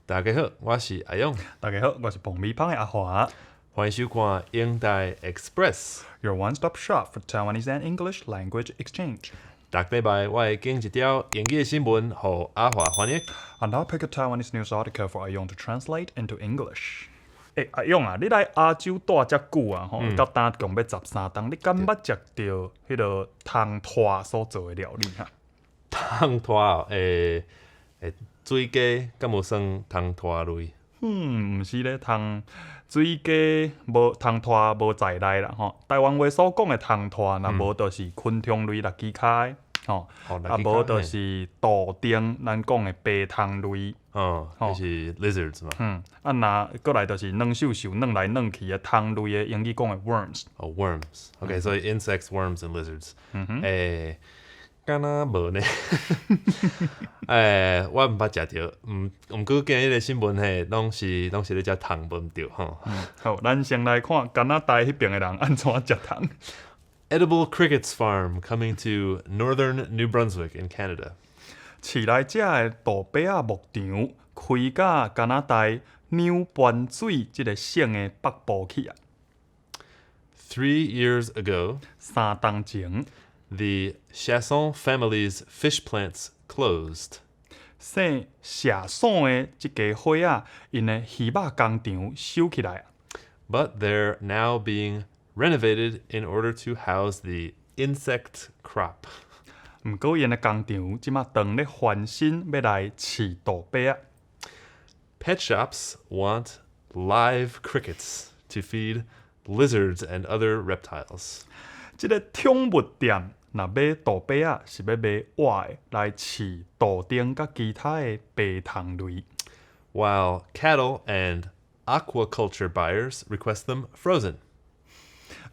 大家好，我是阿勇，大家好，我是爆米花的阿华。欢迎收看《英台 Express》。 Your one-stop shop for Taiwanese and English language exchange. 逐礼拜我会经一条英语新闻，互阿华翻译。And I'll pick a Taiwanese news article for Ayong to translate into English. 阿勇啊，你来亚洲住遮久啊，到今共要13档，你敢捌食到迄个汤拖所做的料理哈？汤拖哦，水鸡敢无算汤拖类？毋是咧，汤水鸡无汤拖无在内啦吼。台湾话所讲的汤拖，若无就是昆虫类、垃圾骹的吼，无就是杜丁，咱讲的白汤类。就是 lizards 嘛。若过来就是软手手、软来软去的汤类的，英语讲的 worms。worms。OK， 所以 insects, worms and lizards。敢若无呢？我毋捌食着，毋过今日个新闻嘿，拢是咧食虫无毋对吼。好，咱先来看加拿大迄边的人安怎食虫。Edible crickets farm coming to northern New Brunswick in Canada。饲来遮的杜白仔牧场开甲加拿大纽班水即个省的北部去啊。3 years ago， 3冬前 the Chasson family's fish plants closed。姓谢爽的即家伙仔，因的鱼肉工厂收起来啊。But they're now being renovated in order to house the insect crop。毋过因的工厂即马当咧翻新，要来饲杜白仔。Pet shops want live crickets to feed lizards and other reptiles。即个宠物店若买杜白仔，是要买活的来饲杜丁甲其他的白虫类。While cattle and aquaculture buyers request them frozen。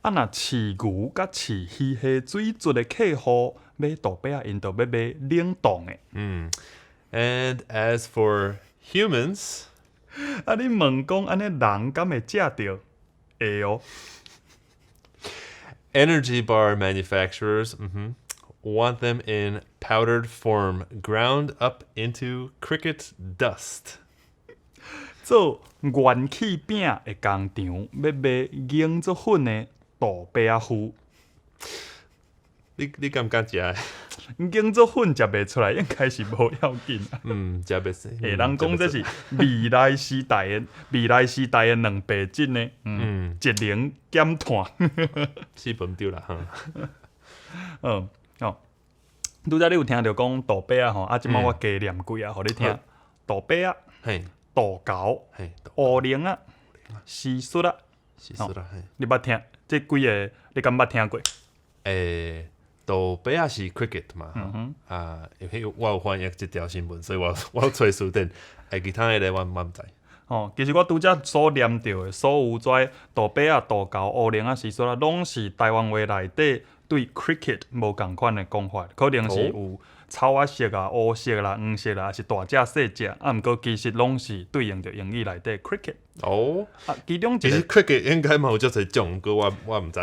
若饲牛甲饲鱼下水族的客户买杜白仔，因就要买冷冻的。And as for humans， 你问讲安尼人敢会食着？会哦。Energy bar manufacturers want them in powdered form, ground up into cricket dust。做元气饼的工厂要买凝做粉的杜白仔糊。你敢食的？凝做粉食袂出来，应该是无要紧啊。食袂死。人讲这是未来时代的两白质呢，节能减碳。四分丢啦拄则你有听到讲杜白仔吼，即摆我加念几啊，互你听。杜白仔、杜猴、乌灵仔、蟋蟀仔，你捌听？这几个你敢捌听过？杜白仔是 cricket 嘛，因为我有翻译这条新闻，所以我有找书店，其他的咧我毋知。其实我拄则所念到的所有跩杜白仔、杜猴、乌灵仔、蟋蟀仔，拢是台湾话内底对 cricket 无共款的讲法，可能是有草仔色啊、乌色啦、黄色啦，还是大只细只，毋过其实拢是对应着英语内底 cricket。其中一个其实 cricket 应该嘛有足侪种，不过我毋知。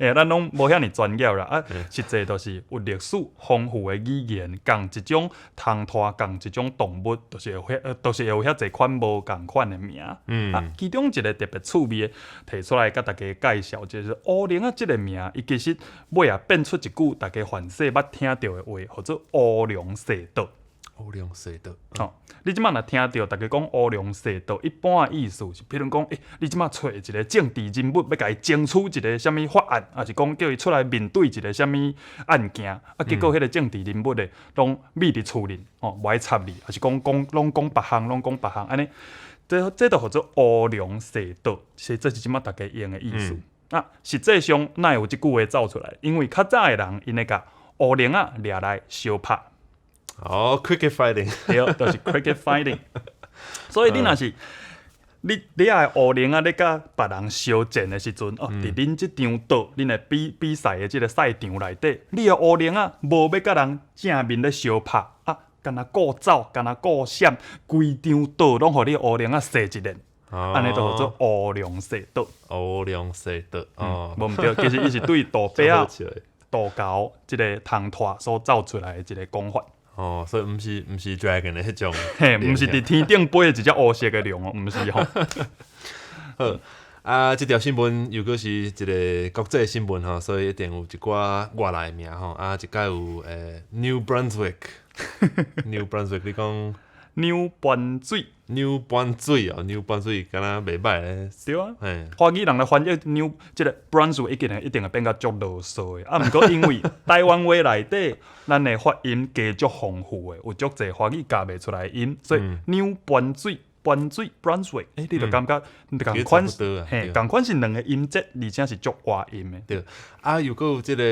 咱拢无遐尼专业啦，实际都是有历史丰富的语言，共一种汤拖，共一种动物，都是会有遐侪款无共款的名。其中一个特别趣味的，提出来甲大家介绍，就是乌灵仔即个名，伊其实尾啊变出一句大家凡世捌听到的话，叫做乌龙蛇毒。乌龙蛇毒。你即马若听到大家讲乌龙蛇毒，一般的意思是，譬如讲，你即马找一个政治人物，要甲伊争取一个什物法案，还是讲叫伊出来面对一个什物案件，结果迄个政治人物的拢秘伫厝里，无爱插你，还是拢讲别项，安尼，这就叫做乌龙蛇毒，这是即马大家用的意思。实际上哪有即句话走出来？因为较早的人，因会甲乌灵仔掠来相拍。cricket fighting。 对，就是 cricket fighting。 所以你若是你的乌灵仔咧甲别人相战的时阵，伫恁即场岛，恁的比赛的即个赛场内底，你的乌灵仔无要甲人正面咧相拍，干那顾走，干那顾闪，规张岛拢互你乌灵仔射一连，安尼就叫做乌龙蛇毒。乌龙蛇毒，无毋对，其实伊是对杜白仔、杜猴即个汤拖所造出来的一个讲法。哦，所以毋是 dragon 的迄种，嘿，毋是伫天顶飞的一只乌色的龙哦，毋是吼。好啊，这条新闻又果是一个国际新闻吼，所以一定有一寡外来的名吼啊，一个有New Brunswick，New Brunswick 你讲New Brunswick。New Brunswick 哦，New Brunswick 敢若袂歹咧，对啊，嘿，华语人来翻译 New 即个 Brunswick 一定会变甲足啰嗦的。啊，毋过因为台湾话内底咱的发音加足丰富的，有足侪华语教袂出来的音，所以 New Brunswick，你就感觉共款嘿，共款是两个音节，而且是足外音的。对，啊，又个有即个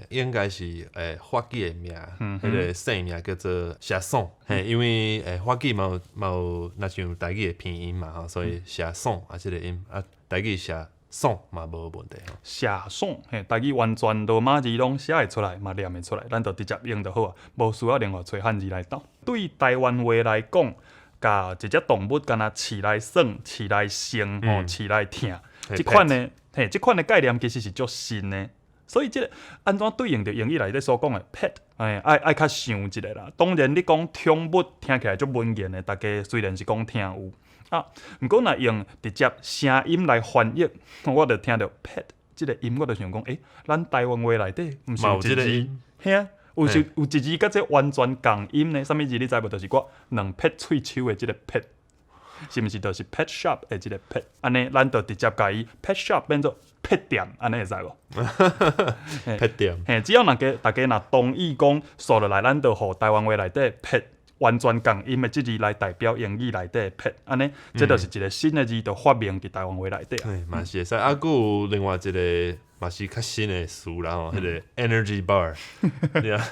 应该是法语的名，迄个姓名叫做写爽，嘿，因为法语嘛有那像台语的拼音嘛吼，所以写爽啊，即个音啊，台语写爽嘛无问题吼。写爽，嘿，台语完全罗马字拢写会出来，嘛念会出来，咱就直接用就好啊，无需要另外找汉字来斗。对台湾话来讲，甲一只动物敢若饲来耍、饲来生、吼、饲来疼，即款的，嘿，即款的概念其实是足新的。所以即个安怎对应着英语内底所讲的 pet， 爱较想一下啦。当然你讲宠物听起来足文言的，大家虽然是讲听有啊，毋过若用直接声音来翻译，我就听到 pet 即个音，我就想讲，咱台湾话内底毋是有一字，嘿啊，有一字甲这完全共音呢？啥物字你知无？就是我两撇喙手的即个 pet， 是毋是？就是 pet shop 的即个 pet， 安尼咱就直接甲伊 pet shop 变做 pet 店，安尼会使无？pet 店，嘿，只要大家若同意讲，说落来，咱就互台湾话内底 pet 完全共音的即字来代表英语内底的 pet， 安尼，这就是一个新的字，就发明伫台湾话内底啊。嘛是会使，啊，佫有另外一个嘛是较新的词啦吼，迄个 energy bar， 对啊，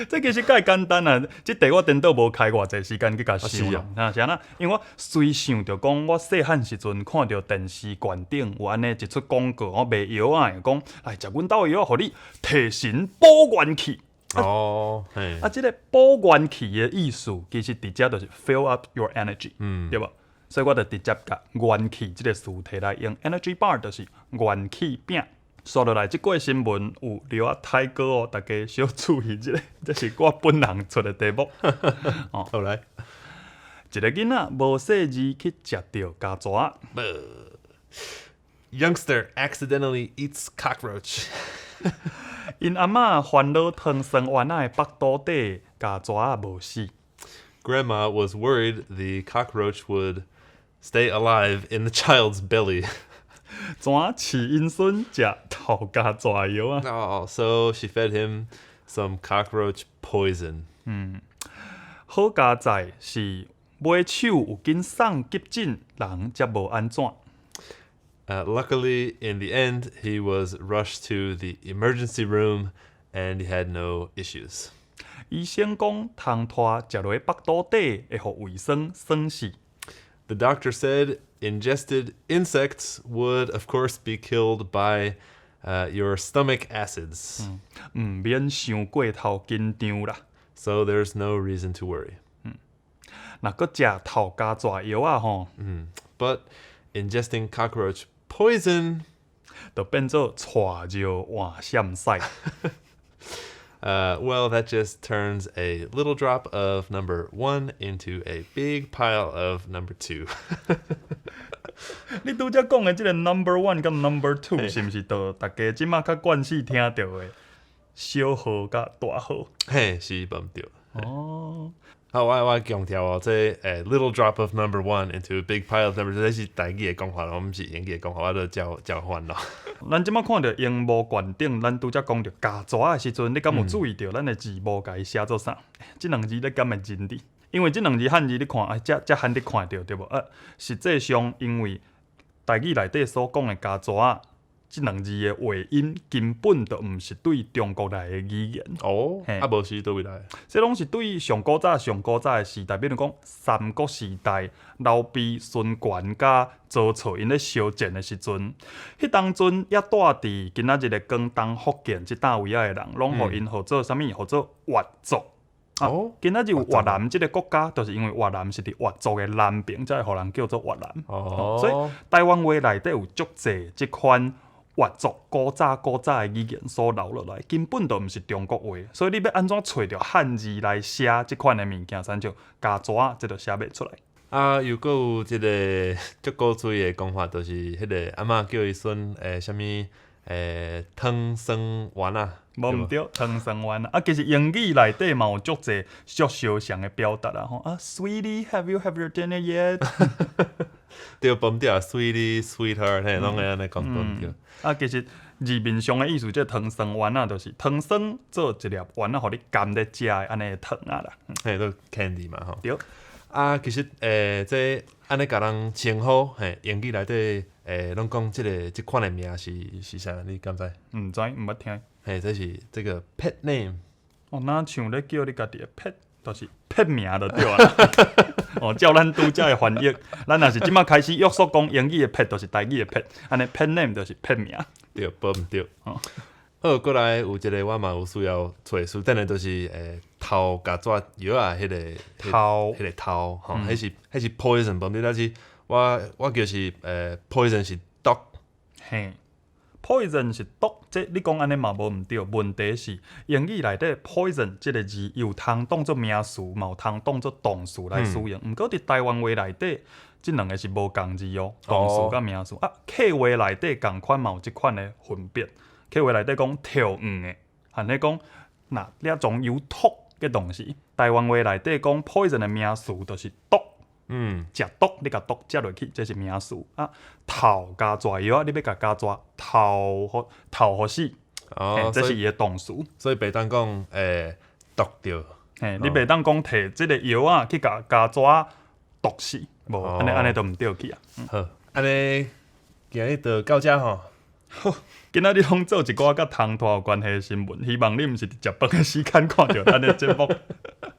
这其实介简单啊！即题我颠倒无开偌济时间去甲想啦，是安因为我随想着讲，我细汉时阵看着电视馆顶有安尼一出广告，我卖药啊，讲来食阮兜的药，互你提神保元气。哦，嘿，啊，即个保元气的意思，其实直接就是 fill up your energy，对无？所以我就直接甲元气即个词摕来用 energy bar， 就是元气饼。说落来，即个新闻有留啊太高哦，大家小注意即个，这是我本人出的题目。哦，好来，一个囡仔无细字去食着家蛇。Youngster accidentally eats cockroach 。因阿嬷烦恼汤生丸仔的腹肚底家蛇无死。Grandma was worried the cockroach would stay alive in the child's belly. 怎饲因孙食头家蛇药啊 Oh, so she fed him some cockroach poison. 好佳哉是买手有紧送急诊，人则无安怎。Luckily, in the end, he was rushed to the emergency room and he had no issues. 医生讲，通拖食落腹肚底会互胃酸酸死。The doctor said ingested insects would, of course, be killed by your stomach acids. 免想过头紧张啦。So there's no reason to worry. 若搁食头家蛇药啊吼，But ingesting cockroach poison 就变做带尿换闪屎。Well, that just turns a little drop of number 1 into a big pile of number 2. 你拄则讲的即个 number 1 甲 number 2是毋是就大家即马较惯势听到的小号甲大号？嘿，是无对。哦。好，我强调哦，这little drop of number 1 into a big pile of number 2，这是台语的讲法咯，我毋是英语的讲法，我都交换咯。咱即马看到荧幕馆顶，咱拄则讲到家蛇的时阵，你敢有注意到咱的字幕甲伊写做啥？即两字你敢会认得？因为即两字汉字你看，这汉你看到对无？实际上因为台语内底所讲的家蛇，即两字的话音根本就毋是对中国来的语言。哦，无是倒位来？这拢是对上古早的时代，比如讲三国时代，刘备、孙权甲周朝因咧相战的时阵，迄当阵也住伫今仔日的广东、福建即搭位仔的人，拢互因号做啥物？号做越族。今仔日有越南即个国家，就是因为越南是伫越族的南边，才会互人叫做越南。所以台湾话内底有足侪即款越族古早的语言所留落来，根本就毋是中国话，所以你要安怎找着汉字来写即款的物件，亲像家纸仔，这就写袂出来。啊，又搁有一个足古锥的讲法，就是迄个阿嬷叫伊孙啥物汤生丸啊，无毋对，汤生丸啊，其实英语内底嘛有足侪足相像的表达啦，吼啊 ，Sweetie，have you have your dinner yet？ 对，崩掉 ，sweetie，sweetheart，嘿，拢会安尼讲崩掉。啊，其实字面上的意思，这汤生丸啊，就是汤生做一粒丸啊，互你含咧食的安尼的汤啊啦。嘿，都 candy 嘛吼。对。啊，其实这安尼甲人称呼，嘿，英语内底拢讲即款的名是啥？你敢知？毋知，毋捌听。嘿，这是这个 pet name。哦，那像咧叫你家己的 pet，就是 pet 名就对啊。哦，照咱拄则的翻译，咱若是即马开始约束讲英语的 pet，就是台语的 pet，安尼 pet name 就是 pet 名。对，无毋对。哦。好，过来有一个我嘛有需要找书，等下就是头甲纸药啊，迄个头吼，迄是 poison， 无毋对，但是我叫是poison 是毒。嘿 ，poison 是毒，这你讲安尼嘛无毋对。问题是英语内底 poison 这个字有通当做名词，嘛有通当做动词来使用。毋过伫台湾话内底，即两个是无共字哦，动词甲名词。啊，客话内底共款嘛有即款的分别。客话内底讲跳黄的，含咧讲那一种有毒嘅东西。台湾话内底讲 poison 的名词就是毒，食毒你甲毒食落去，这是名词啊。头加蛇药，你要甲加蛇头互死，这是伊的动词。所以袂当讲毒着。你袂当讲摕即个药啊去甲加蛇毒死，无安尼都毋对去啊。好，安尼今日就到遮吼。好，今仔日拢做一寡甲汤拖有关系的新闻，希望你毋是伫食饭的时间看到咱的节目。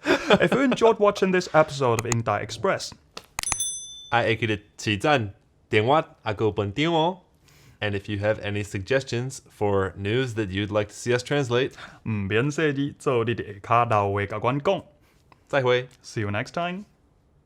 If you enjoyed watching this episode of Indai Express， 爱会记得持赞、订阅啊个本张哦。And if you have any suggestions for news that you'd like to see us translate， 毋免说字，做你伫下骹留话甲阮讲。再会 See you next time.